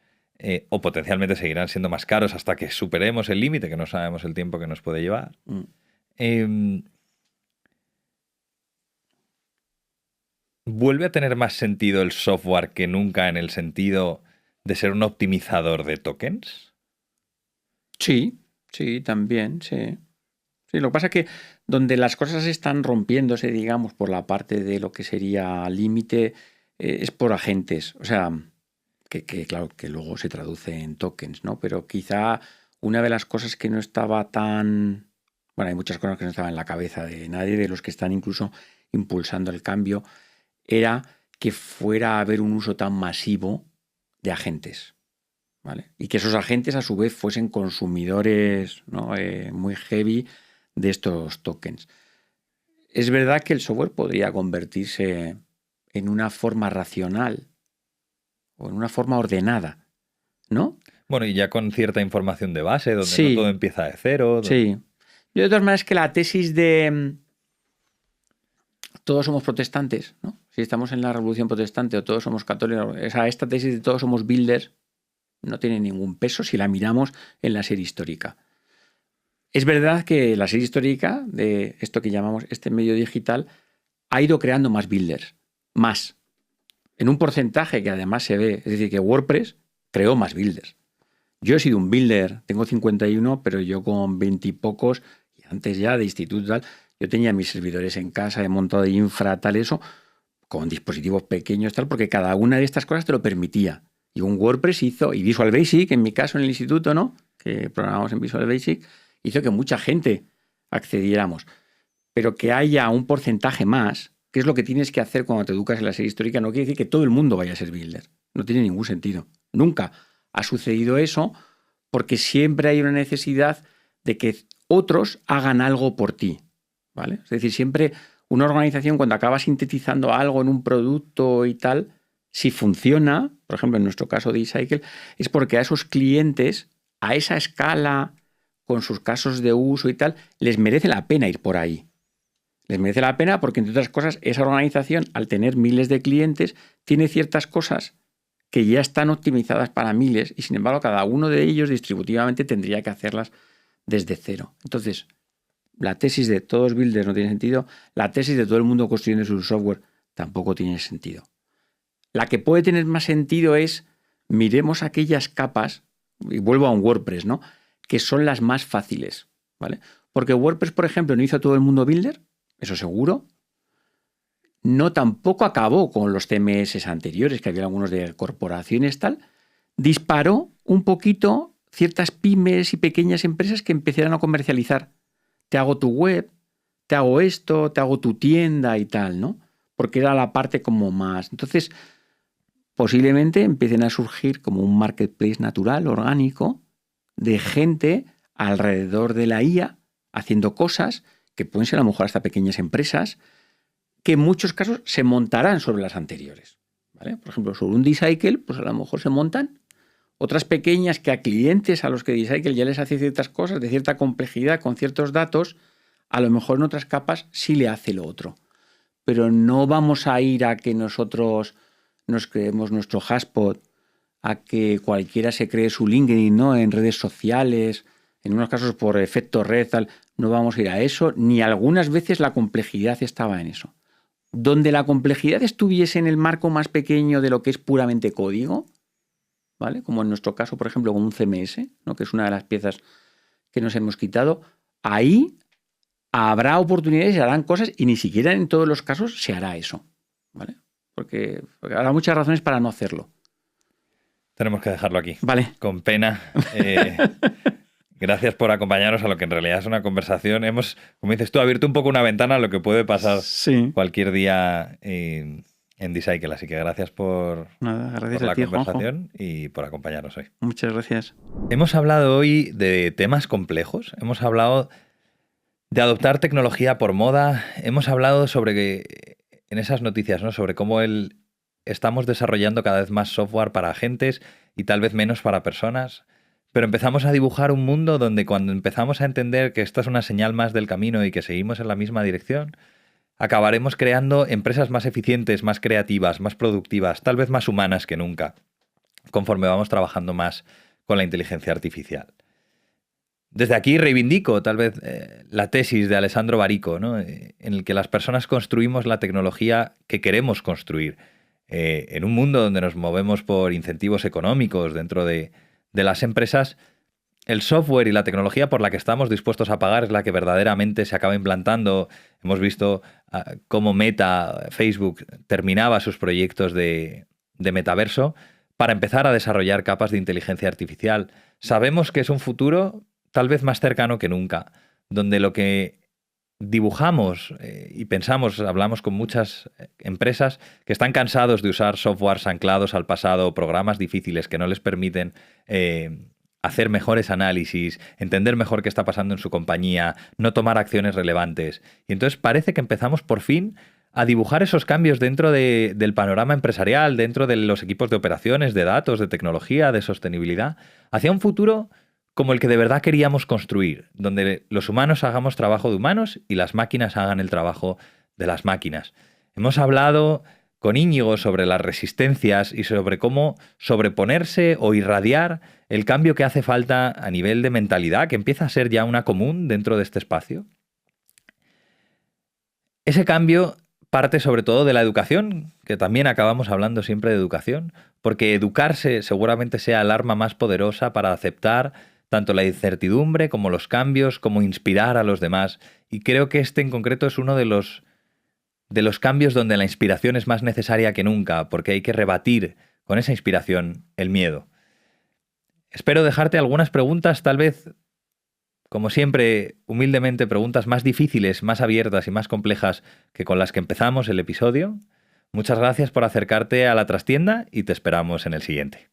O potencialmente seguirán siendo más caros hasta que superemos el límite, que no sabemos el tiempo que nos puede llevar. ¿Vuelve a tener más sentido el software que nunca en el sentido de ser un optimizador de tokens? Sí, también, sí. Sí, lo que pasa es que donde las cosas están rompiéndose, digamos, por la parte de lo que sería límite, es por agentes. O sea... Que claro, que luego se traduce en tokens, ¿no? Pero quizá una de las cosas que no estaba tan... Bueno, hay muchas cosas que no estaban en la cabeza de nadie, de los que están incluso impulsando el cambio, era que fuera a haber un uso tan masivo de agentes, ¿vale? Y que esos agentes a su vez fuesen consumidores, ¿no? Muy heavy de estos tokens. Es verdad que el software podría convertirse en una forma racional o en una forma ordenada, ¿no? Bueno, y ya con cierta información de base, donde no todo empieza de cero. Sí. Yo de todas maneras que la tesis de todos somos protestantes, ¿no? Si estamos en la Revolución Protestante o todos somos católicos, esta tesis de todos somos builders no tiene ningún peso si la miramos en la serie histórica. Es verdad que la serie histórica de esto que llamamos este medio digital ha ido creando más builders, más. En un porcentaje que además se ve, es decir, que WordPress creó más builders. Yo he sido un builder, tengo 51, pero yo con 20 y pocos, y antes ya de instituto tal, yo tenía mis servidores en casa, he montado de infra, tal, eso, con dispositivos pequeños, tal, porque cada una de estas cosas te lo permitía. Y un WordPress hizo, y Visual Basic, en mi caso en el instituto, ¿no? Que programamos en Visual Basic, hizo que mucha gente accediéramos. Pero que haya un porcentaje más, que es lo que tienes que hacer cuando te educas en la serie histórica, no quiere decir que todo el mundo vaya a ser builder. No tiene ningún sentido. Nunca ha sucedido eso porque siempre hay una necesidad de que otros hagan algo por ti, ¿vale? Es decir, siempre una organización cuando acaba sintetizando algo en un producto y tal, si funciona, por ejemplo en nuestro caso de eCycle, es porque a esos clientes a esa escala, con sus casos de uso y tal, les merece la pena ir por ahí. Les merece la pena porque, entre otras cosas, esa organización, al tener miles de clientes, tiene ciertas cosas que ya están optimizadas para miles y, sin embargo, cada uno de ellos distributivamente tendría que hacerlas desde cero. Entonces, la tesis de todos builders no tiene sentido, la tesis de todo el mundo construyendo su software tampoco tiene sentido. La que puede tener más sentido es, miremos aquellas capas, y vuelvo a un WordPress, ¿no?, que son las más fáciles, ¿vale? Porque WordPress, por ejemplo, no hizo a todo el mundo builder, eso seguro. No tampoco acabó con los CMS anteriores, que había algunos de corporaciones tal. Disparó un poquito ciertas pymes y pequeñas empresas que empezaron a comercializar. Te hago tu web, te hago esto, te hago tu tienda y tal, ¿no? Porque era la parte como más. Entonces, posiblemente empiecen a surgir como un marketplace natural, orgánico, de gente alrededor de la IA haciendo cosas que pueden ser a lo mejor hasta pequeñas empresas, que en muchos casos se montarán sobre las anteriores, ¿vale? Por ejemplo, sobre un Decycle, pues a lo mejor se montan. Otras pequeñas que a clientes a los que Decycle ya les hace ciertas cosas de cierta complejidad con ciertos datos, a lo mejor en otras capas sí le hace lo otro. Pero no vamos a ir a que nosotros nos creemos nuestro HubSpot, a que cualquiera se cree su LinkedIn, ¿no?, en redes sociales, en unos casos por efecto red, tal. No vamos a ir a eso, ni algunas veces la complejidad estaba en eso. Donde la complejidad estuviese en el marco más pequeño de lo que es puramente código, ¿vale?, como en nuestro caso, por ejemplo, con un CMS, ¿no?, que es una de las piezas que nos hemos quitado, ahí habrá oportunidades y harán cosas y ni siquiera en todos los casos se hará eso, ¿vale? Porque habrá muchas razones para no hacerlo. Tenemos que dejarlo aquí. Vale. Con pena. Gracias por acompañarnos a lo que en realidad es una conversación. Hemos, como dices tú, abierto un poco una ventana a lo que puede pasar cualquier día en Decycle. Así que gracias por gracias por a la ti, conversación, Juanjo, y por acompañarnos hoy. Muchas gracias. Hemos hablado hoy de temas complejos. Hemos hablado de adoptar tecnología por moda. Hemos hablado sobre, en esas noticias, ¿no?, sobre cómo estamos desarrollando cada vez más software para agentes y tal vez menos para personas. Pero empezamos a dibujar un mundo donde, cuando empezamos a entender que esta es una señal más del camino y que seguimos en la misma dirección, acabaremos creando empresas más eficientes, más creativas, más productivas, tal vez más humanas que nunca, conforme vamos trabajando más con la inteligencia artificial. Desde aquí reivindico tal vez la tesis de Alessandro Barico, ¿no?, en el que las personas construimos la tecnología que queremos construir. En un mundo donde nos movemos por incentivos económicos dentro de las empresas, el software y la tecnología por la que estamos dispuestos a pagar es la que verdaderamente se acaba implantando. Hemos visto cómo Meta, Facebook, terminaba sus proyectos de metaverso para empezar a desarrollar capas de inteligencia artificial. Sabemos que es un futuro tal vez más cercano que nunca, donde lo que dibujamos y pensamos, hablamos con muchas empresas que están cansados de usar softwares anclados al pasado, programas difíciles que no les permiten hacer mejores análisis, entender mejor qué está pasando en su compañía, no tomar acciones relevantes. Y entonces parece que empezamos por fin a dibujar esos cambios dentro del panorama empresarial, dentro de los equipos de operaciones, de datos, de tecnología, de sostenibilidad, hacia un futuro como el que de verdad queríamos construir, donde los humanos hagamos trabajo de humanos y las máquinas hagan el trabajo de las máquinas. Hemos hablado con Íñigo sobre las resistencias y sobre cómo sobreponerse o irradiar el cambio que hace falta a nivel de mentalidad, que empieza a ser ya una común dentro de este espacio. Ese cambio parte sobre todo de la educación, que también acabamos hablando siempre de educación, porque educarse seguramente sea el arma más poderosa para aceptar tanto la incertidumbre como los cambios, como inspirar a los demás. Y creo que este en concreto es uno de los cambios donde la inspiración es más necesaria que nunca, porque hay que rebatir con esa inspiración el miedo. Espero dejarte algunas preguntas, tal vez, como siempre, humildemente, preguntas más difíciles, más abiertas y más complejas que con las que empezamos el episodio. Muchas gracias por acercarte a La Trastienda y te esperamos en el siguiente.